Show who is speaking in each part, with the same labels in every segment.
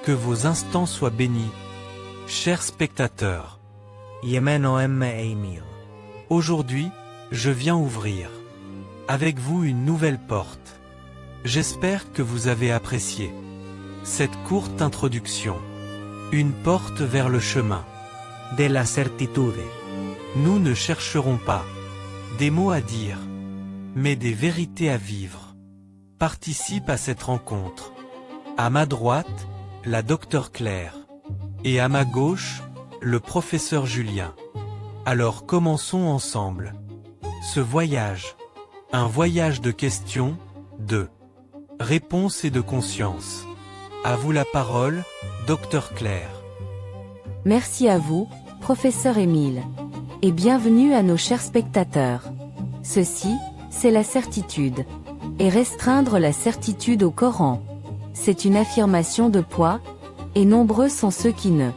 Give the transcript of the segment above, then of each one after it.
Speaker 1: Que vos instants soient bénis, chers spectateurs.
Speaker 2: Yemeno emme Emil.
Speaker 1: Aujourd'hui, je viens ouvrir avec vous une nouvelle porte. J'espère que vous avez apprécié cette courte introduction. Une porte vers le chemin
Speaker 2: De la certitude.
Speaker 1: Nous ne chercherons pas des mots à dire, mais des vérités à vivre. Participe à cette rencontre. À ma droite, la docteure Claire. Et à ma gauche, le professeur Julien. Alors commençons ensemble ce voyage. Un voyage de questions, de réponses et de conscience. À vous la parole, docteur Claire.
Speaker 3: Merci à vous, professeur Émile. Et bienvenue à nos chers spectateurs. Ceci, c'est la certitude. Et restreindre la certitude au Coran. C'est une affirmation de poids, et nombreux sont ceux qui ne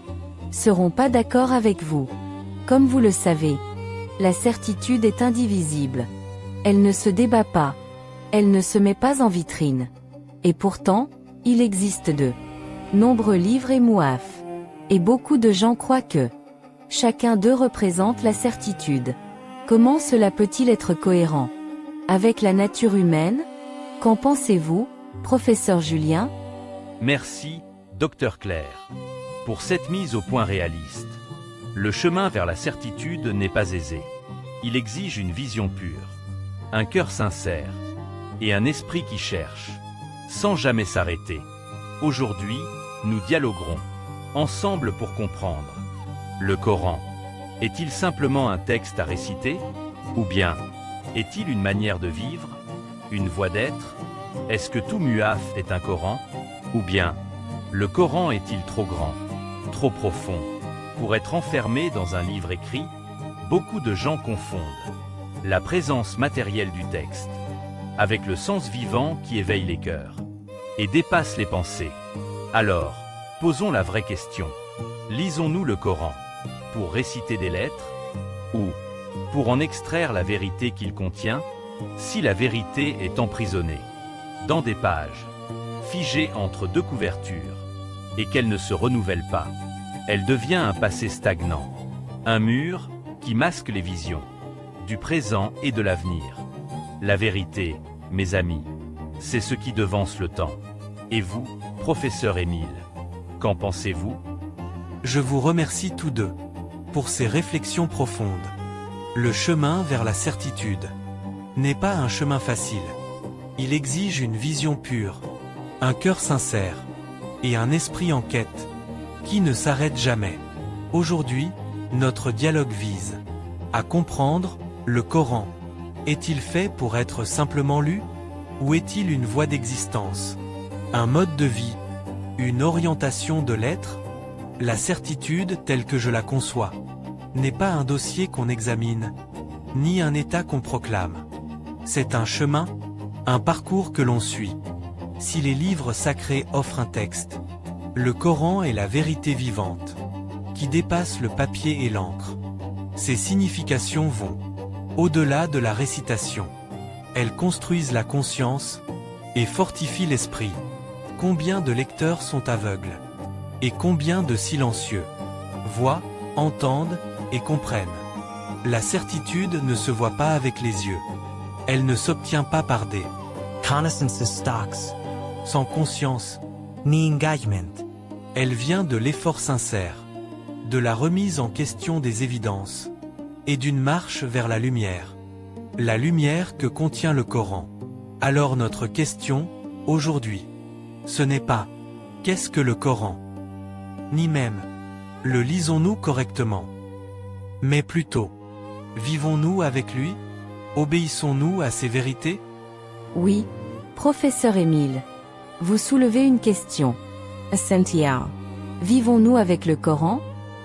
Speaker 3: seront pas d'accord avec vous. Comme vous le savez, la certitude est indivisible. Elle ne se débat pas. Elle ne se met pas en vitrine. Et pourtant, il existe de nombreux livres et mouaf. Et beaucoup de gens croient que chacun d'eux représente la certitude. Comment cela peut-il être cohérent avec la nature humaine? Qu'en pensez-vous, professeur Julien?
Speaker 4: Merci, docteur Claire, pour cette mise au point réaliste. Le chemin vers la certitude n'est pas aisé. Il exige une vision pure, un cœur sincère et un esprit qui cherche, sans jamais s'arrêter. Aujourd'hui, nous dialoguerons ensemble pour comprendre. Le Coran est-il simplement un texte à réciter? Ou bien, est-il une manière de vivre? Une voie d'être? Est-ce que tout muaf est un Coran? Ou bien, le Coran est-il trop grand, trop profond, pour être enfermé dans un livre écrit? Beaucoup de gens confondent la présence matérielle du texte avec le sens vivant qui éveille les cœurs et dépasse les pensées. Alors, posons la vraie question. Lisons-nous le Coran pour réciter des lettres ou pour en extraire la vérité qu'il contient? Si la vérité est emprisonnée dans des pages, figée entre deux couvertures, et qu'elle ne se renouvelle pas, elle devient un passé stagnant, un mur qui masque les visions du présent et de l'avenir. La vérité, mes amis, c'est ce qui devance le temps. Et vous, professeur Émile, qu'en pensez-vous?
Speaker 1: Je vous remercie tous deux pour ces réflexions profondes. Le chemin vers la certitude n'est pas un chemin facile. Il exige une vision pure, un cœur sincère et un esprit en quête qui ne s'arrête jamais. Aujourd'hui, notre dialogue vise à comprendre le Coran. Est-il fait pour être simplement lu? Ou est-il une voie d'existence? Un mode de vie? Une orientation de l'être? La certitude telle que je la conçois n'est pas un dossier qu'on examine, ni un état qu'on proclame. C'est un chemin, un parcours que l'on suit. Si les livres sacrés offrent un texte, le Coran est la vérité vivante, qui dépasse le papier et l'encre. Ses significations vont au-delà de la récitation. Elles construisent la conscience et fortifient l'esprit. Combien de lecteurs sont aveugles? Et combien de silencieux voient, entendent et comprennent? La certitude ne se voit pas avec les yeux. Elle ne s'obtient pas par des
Speaker 2: Connaissance stocks.
Speaker 1: sans conscience.
Speaker 2: Ni engagement.
Speaker 1: Elle vient de l'effort sincère, de la remise en question des évidences, et d'une marche vers la lumière que contient le Coran. Alors notre question, aujourd'hui, ce n'est pas « Qu'est-ce que le Coran ?» ni même « Le lisons-nous correctement ?» mais plutôt « Vivons-nous avec lui? Obéissons-nous à ses vérités ?»
Speaker 3: Oui, professeur Émile. Vous soulevez une question. Cynthia. Vivons-nous avec le Coran?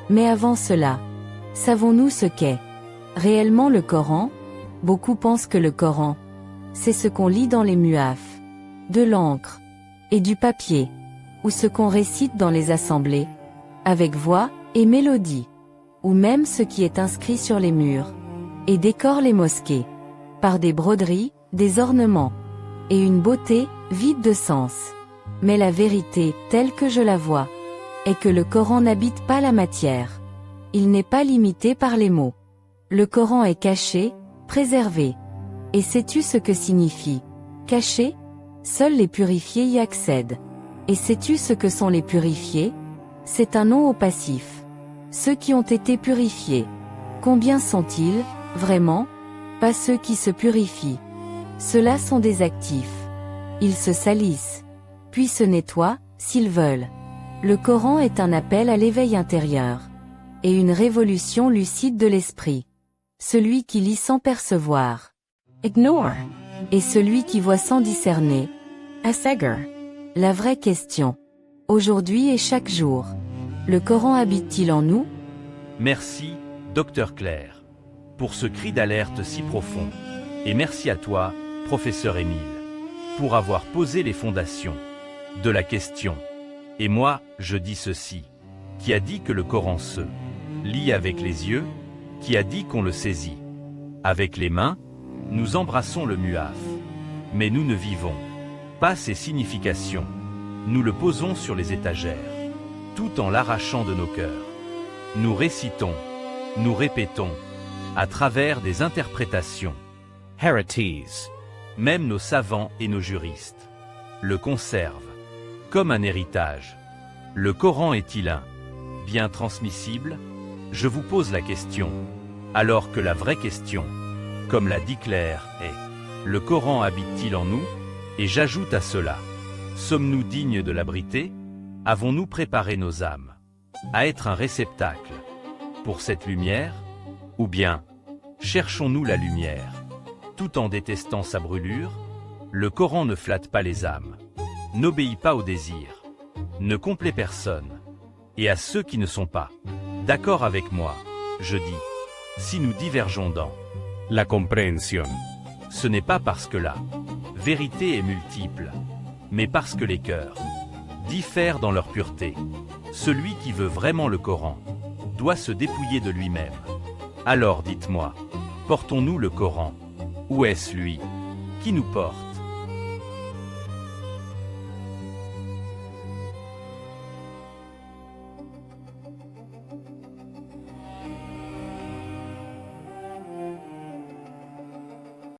Speaker 3: Mais avant cela, savons-nous ce qu'est réellement le Coran? Beaucoup pensent que le Coran, c'est ce qu'on lit dans les muaf, de l'encre et du papier, ou ce qu'on récite dans les assemblées, avec voix et mélodie, ou même ce qui est inscrit sur les murs, et décore les mosquées, par des broderies, des ornements, et une beauté vide de sens. Mais la vérité, telle que je la vois, est que le Coran n'habite pas la matière. Il n'est pas limité par les mots. Le Coran est caché, préservé. Et sais-tu ce que signifie caché? Seuls les purifiés y accèdent. Et sais-tu ce que sont les purifiés? C'est un nom au passif. Ceux qui ont été purifiés. Combien sont-ils, vraiment? Pas ceux qui se purifient. Ceux-là sont des actifs. Ils se salissent, puis se nettoient, s'ils veulent. Le Coran est un appel à l'éveil intérieur. Et une révolution lucide de l'esprit. Celui qui lit sans percevoir. Ignore. Et celui qui voit sans discerner. Asagar. La vraie question. Aujourd'hui et chaque jour. Le Coran habite-t-il en nous?
Speaker 4: Merci, Dr Claire, pour ce cri d'alerte si profond. Et merci à toi, professeur Émile, pour avoir posé les fondations de la question. Et moi, je dis ceci. Qui a dit que le Coran se lit avec les yeux? Qui a dit qu'on le saisit avec les mains? Nous embrassons le muaf. Mais nous ne vivons pas ses significations. Nous le posons sur les étagères, tout en l'arrachant de nos cœurs. Nous récitons, nous répétons, à travers des interprétations.
Speaker 5: Herities.
Speaker 4: Même nos savants et nos juristes le conservent comme un héritage. Le Coran est-il un bien transmissible? Je vous pose la question, alors que la vraie question, comme l'a dit Claire, est: le Coran habite-t-il en nous? Et j'ajoute à cela, sommes-nous dignes de l'abriter? Avons-nous préparé nos âmes à être un réceptacle pour cette lumière? Ou bien, cherchons-nous la lumière, tout en détestant sa brûlure? Le Coran ne flatte pas les âmes, n'obéit pas aux désirs, ne complaît personne. Et à ceux qui ne sont pas d'accord avec moi, je dis, si nous divergeons dans
Speaker 5: La compréhension.
Speaker 4: ce n'est pas parce que la vérité est multiple, mais parce que les cœurs diffèrent dans leur pureté. Celui qui veut vraiment le Coran doit se dépouiller de lui-même. Alors dites-moi, portons-nous le Coran? Ou est-ce lui qui nous porte?